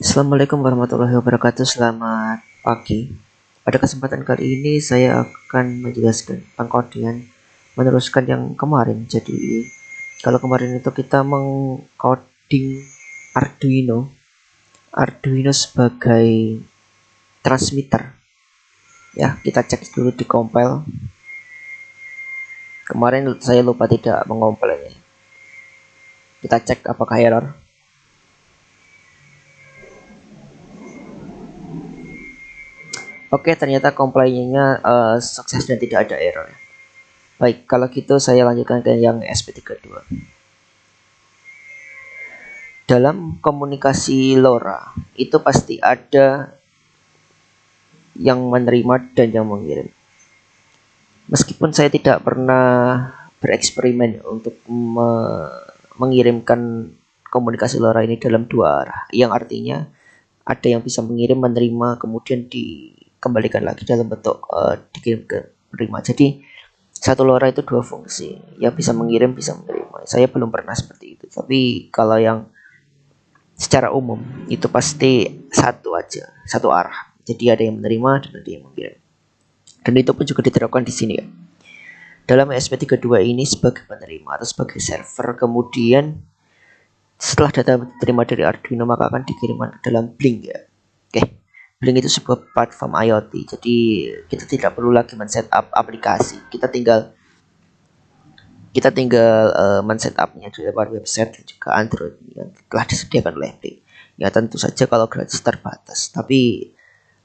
Assalamualaikum warahmatullahi wabarakatuh. Selamat pagi. Pada kesempatan kali ini saya akan menjelaskan tentang codingan, meneruskan yang kemarin. Jadi kalau kemarin itu kita mengcoding Arduino, Arduino sebagai transmitter. Ya, kita cek dulu di compile. Kemarin saya lupa tidak mengompilnya. Kita cek apakah error. Oke, ternyata compile-nya sukses dan tidak ada error. Baik, kalau gitu saya lanjutkan ke yang SP32. Dalam komunikasi LoRa, itu pasti ada yang menerima dan yang mengirim. Meskipun saya tidak pernah bereksperimen untuk mengirimkan komunikasi LoRa ini dalam dua arah, yang artinya ada yang bisa mengirim, menerima, kemudian dikembalikan lagi dalam bentuk dikirim ke penerima. Jadi satu LoRa itu dua fungsi, yang bisa mengirim, bisa menerima. Saya belum pernah seperti itu. Tapi kalau yang secara umum itu pasti satu aja, satu arah. Jadi ada yang menerima dan ada yang mengirim. Dan itu pun juga diterapkan di sini ya. Dalam ESP32 ini sebagai penerima atau sebagai server, kemudian setelah data diterima dari Arduino maka akan dikirimkan ke dalam Blink ya. Oke. Blink itu sebuah platform IoT. Jadi kita tidak perlu lagi men-setup aplikasi. Kita tinggal men-setupnya di lewat website dan juga Android yang telah disediakan oleh Blink. Ya tentu saja kalau gratis terbatas, tapi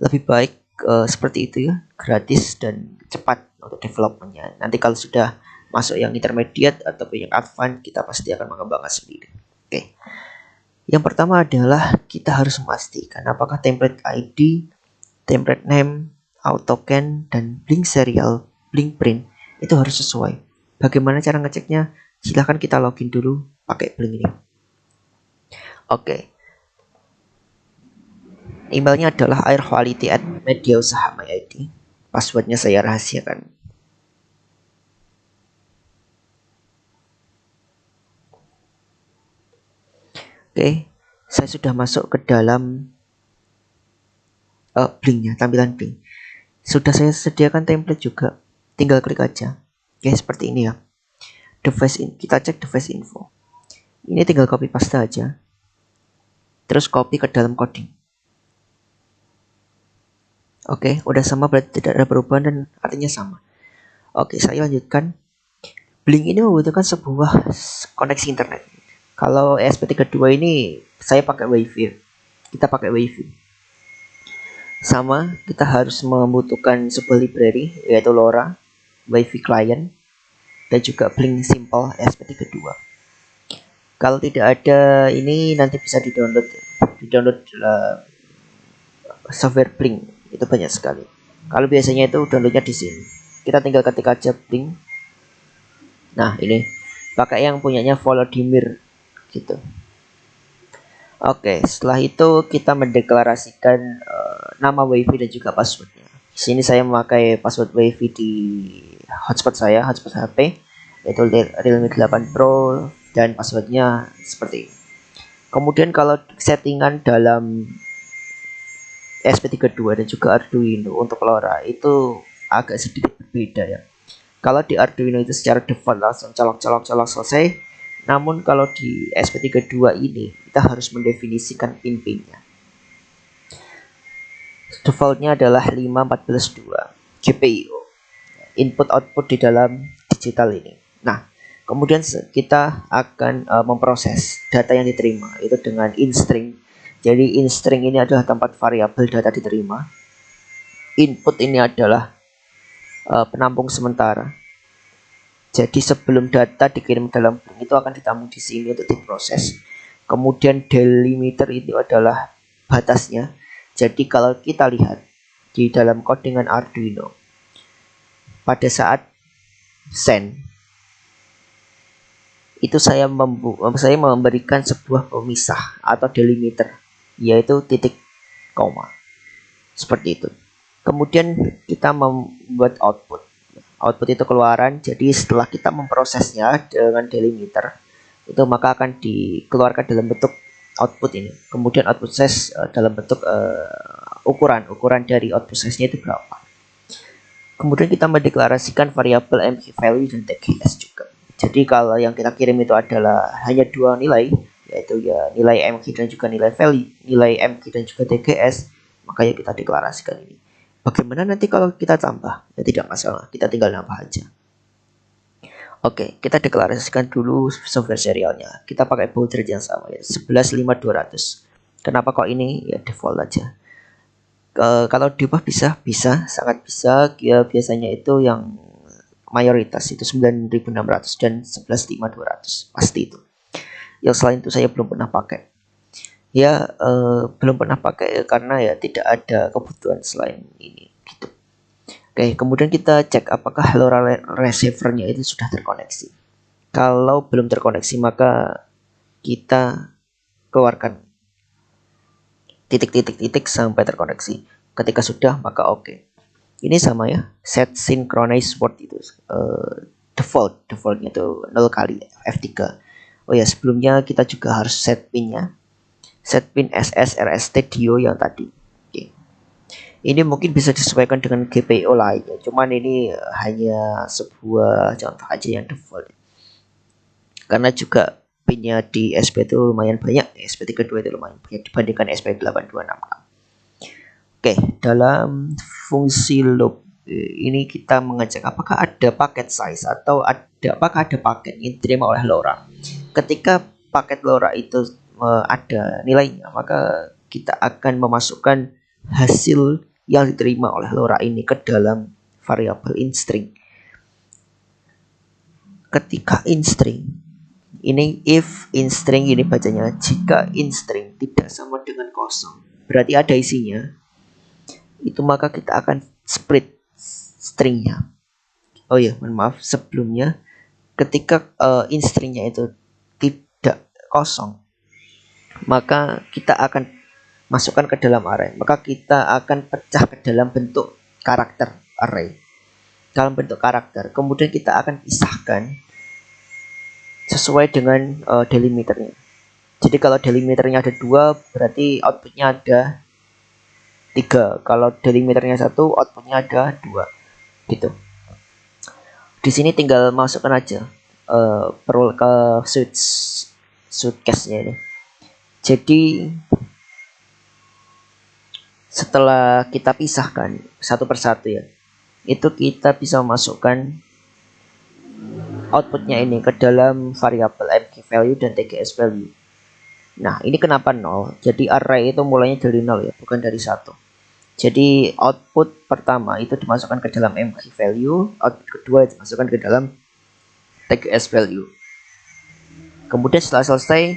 lebih baik seperti itu ya, gratis dan cepat untuk developmentnya. Nanti kalau sudah masuk yang intermediate ataupun yang advance, kita pasti akan mengembangkan sendiri. Oke. Yang pertama adalah kita harus memastikan apakah template ID, template name, autocan, dan Blink serial, Blink print itu harus sesuai. Bagaimana cara ngeceknya? Silahkan kita login dulu pakai Blink ini. Oke. Emailnya adalah airquality@mediausaha.id. Passwordnya saya rahasiakan. Oke, saya sudah masuk ke dalam Blinknya, tampilan Blink. Sudah saya sediakan template juga, tinggal klik aja. Oke, seperti ini ya. Kita cek device info. Ini tinggal copy paste aja. Terus copy ke dalam coding. Oke, udah sama berarti tidak ada perubahan dan artinya sama. Oke, saya lanjutkan. Blink ini membutuhkan sebuah koneksi internet. Kalau ESP32 ini saya pakai WiFi. Kita pakai WiFi. Sama, kita harus membutuhkan sebuah library yaitu LoRa, WiFi client, dan juga Blink Simple ESP32. Kalau tidak ada ini nanti bisa di-download software Blink. Itu banyak sekali. Kalau biasanya itu downloadnya di sini. Kita tinggal ketik aja Blink. Nah, ini pakai yang punyanya Volodymyr gitu. Oke, setelah itu kita mendeklarasikan nama WiFi dan juga passwordnya. Di sini saya memakai password WiFi di hotspot saya, hotspot HP, yaitu Realme 8 Pro, dan passwordnya seperti ini. Kemudian kalau settingan dalam ESP32 dan juga Arduino untuk LoRa itu agak sedikit berbeda ya. Kalau di Arduino itu secara default langsung colok selesai. Namun kalau di ESP32 ini kita harus mendefinisikan pin-pinnya. Defaultnya adalah 5142 GPIO. Input output di dalam digital ini. Nah, kemudian kita akan memproses data yang diterima itu dengan instring. Jadi instring ini adalah tempat variabel data diterima. Input ini adalah penampung sementara. Jadi sebelum data dikirim dalam Blink itu akan ditampung di sini untuk diproses. Kemudian delimiter itu adalah batasnya. Jadi kalau kita lihat di dalam codingan Arduino, pada saat send itu saya memberikan sebuah pemisah atau delimiter, yaitu titik koma. Seperti itu. Kemudian kita membuat output. Output itu keluaran, jadi setelah kita memprosesnya dengan delimiter itu maka akan dikeluarkan dalam bentuk output ini. Kemudian output size dalam bentuk ukuran dari output size-nya itu berapa. Kemudian kita mendeklarasikan variabel mq value dan tgs juga. Jadi kalau yang kita kirim itu adalah hanya dua nilai, yaitu ya nilai mq dan juga nilai value, nilai mq dan juga tgs, maka ya kita deklarasikan ini. Bagaimana nanti kalau kita tambah? Ya tidak masalah, kita tinggal nambah aja. Oke, kita deklarasikan dulu software serialnya. Kita pakai baud rate yang sama ya, 11.5.200. Kenapa kok ini? Ya default aja. Kalau diubah bisa, sangat bisa. Ya, biasanya itu yang mayoritas itu 9.600 dan 11.5.200 pasti itu. Yang selain itu saya belum pernah pakai. Ya belum pernah pakai karena ya tidak ada kebutuhan selain ini gitu. Oke, kemudian kita cek apakah LoRa receiver-nya itu sudah terkoneksi. Kalau belum terkoneksi maka kita keluarkan titik sampai terkoneksi. Ketika sudah maka oke. Ini sama ya, set synchronize port itu defaultnya itu 0 kali F3. Oh ya, sebelumnya kita juga harus set pinnya. Set pin SS RST Dio yang tadi. Oke. Ini mungkin bisa disesuaikan dengan GPIO lainnya. Cuman ini hanya sebuah contoh aja yang default. Karena juga pinnya di SP itu lumayan banyak. SP32 itu lumayan banyak dibandingkan SP8266. Oke, dalam fungsi loop ini kita mengecek apakah ada paket size atau apakah ada paket yang diterima oleh LoRa. Ketika paket LoRa itu ada nilainya, maka kita akan memasukkan hasil yang diterima oleh LoRa ini ke dalam variabel instring. Ketika instring ini, if instring ini bacanya jika instring tidak sama dengan kosong, berarti ada isinya, itu maka kita akan split stringnya. Oh ya, mohon maaf sebelumnya, ketika instringnya itu tidak kosong, maka kita akan masukkan ke dalam array. Maka kita akan pecah ke dalam bentuk karakter array. Dalam bentuk karakter. Kemudian kita akan pisahkan sesuai dengan delimiternya. Jadi kalau delimiternya ada 2, berarti outputnya ada 3. Kalau delimiternya 1, outputnya ada 2. Gitu. Di sini tinggal masukkan aja perlu ke suitcase-nya ini. Jadi setelah kita pisahkan satu persatu ya, itu kita bisa masukkan outputnya ini ke dalam variabel mq value dan tgs value. Nah, ini kenapa 0? Jadi array itu mulainya dari 0 ya, bukan dari 1. Jadi output pertama itu dimasukkan ke dalam mq value, output kedua dimasukkan ke dalam tgs value. Kemudian setelah selesai,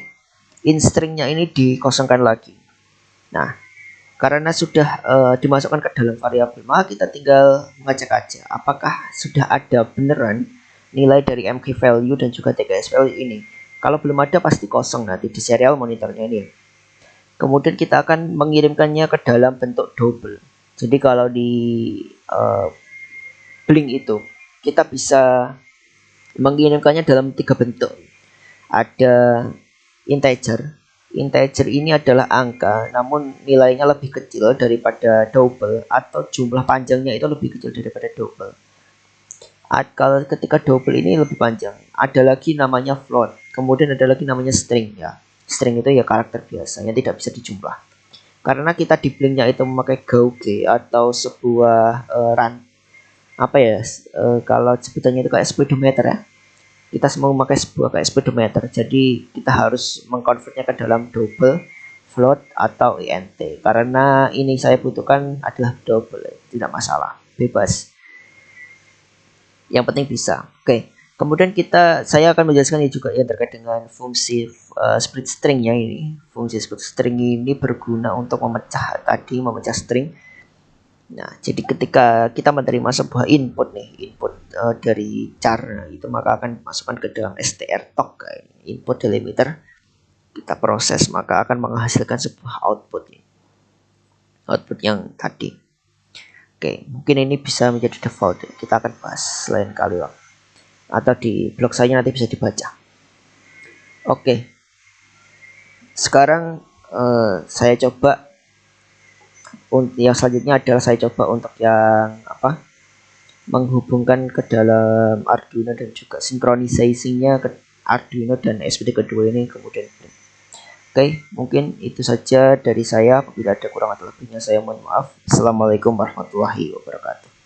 instringnya ini dikosongkan lagi. Nah, karena sudah dimasukkan ke dalam variabel, maka kita tinggal mengecek aja apakah sudah ada beneran nilai dari mq value dan juga tgs value ini. Kalau belum ada pasti kosong nanti di serial monitornya ini. Kemudian kita akan mengirimkannya ke dalam bentuk double. Jadi kalau di Blink itu kita bisa mengirimkannya dalam 3 bentuk. Ada integer. Integer ini adalah angka, namun nilainya lebih kecil daripada double, atau jumlah panjangnya itu lebih kecil daripada double. Kalau ketika double ini lebih panjang, ada lagi namanya float, kemudian ada lagi namanya string ya. String itu ya karakter biasa yang tidak bisa dijumlah. Karena kita di Blinknya itu memakai gauge atau sebuah kalau sebutannya itu kayak speedometer ya. Kita semua memakai sebuah kayak speedometer, jadi kita harus mengkonvertnya ke dalam double, float atau int. Karena ini saya butuhkan adalah double, tidak masalah, bebas. Yang penting bisa. Oke. Kemudian saya akan menjelaskan ini juga yang terkait dengan fungsi split stringnya ini. Fungsi split string ini berguna untuk memecah string. Nah, jadi ketika kita menerima sebuah input dari char itu, maka akan dimasukkan ke dalam strtok input delimiter. Kita proses maka akan menghasilkan sebuah output yang tadi. Oke, mungkin ini bisa menjadi default. Kita akan bahas lain kali atau di blog saya nanti bisa dibaca. Oke. Sekarang saya coba untuk yang selanjutnya adalah saya coba untuk yang menghubungkan ke dalam Arduino dan juga sinkronisasinya ke Arduino dan SPD kedua ini kemudian. Oke, mungkin itu saja dari saya. Apabila ada kurang atau lebihnya saya mohon maaf. Assalamualaikum warahmatullahi wabarakatuh.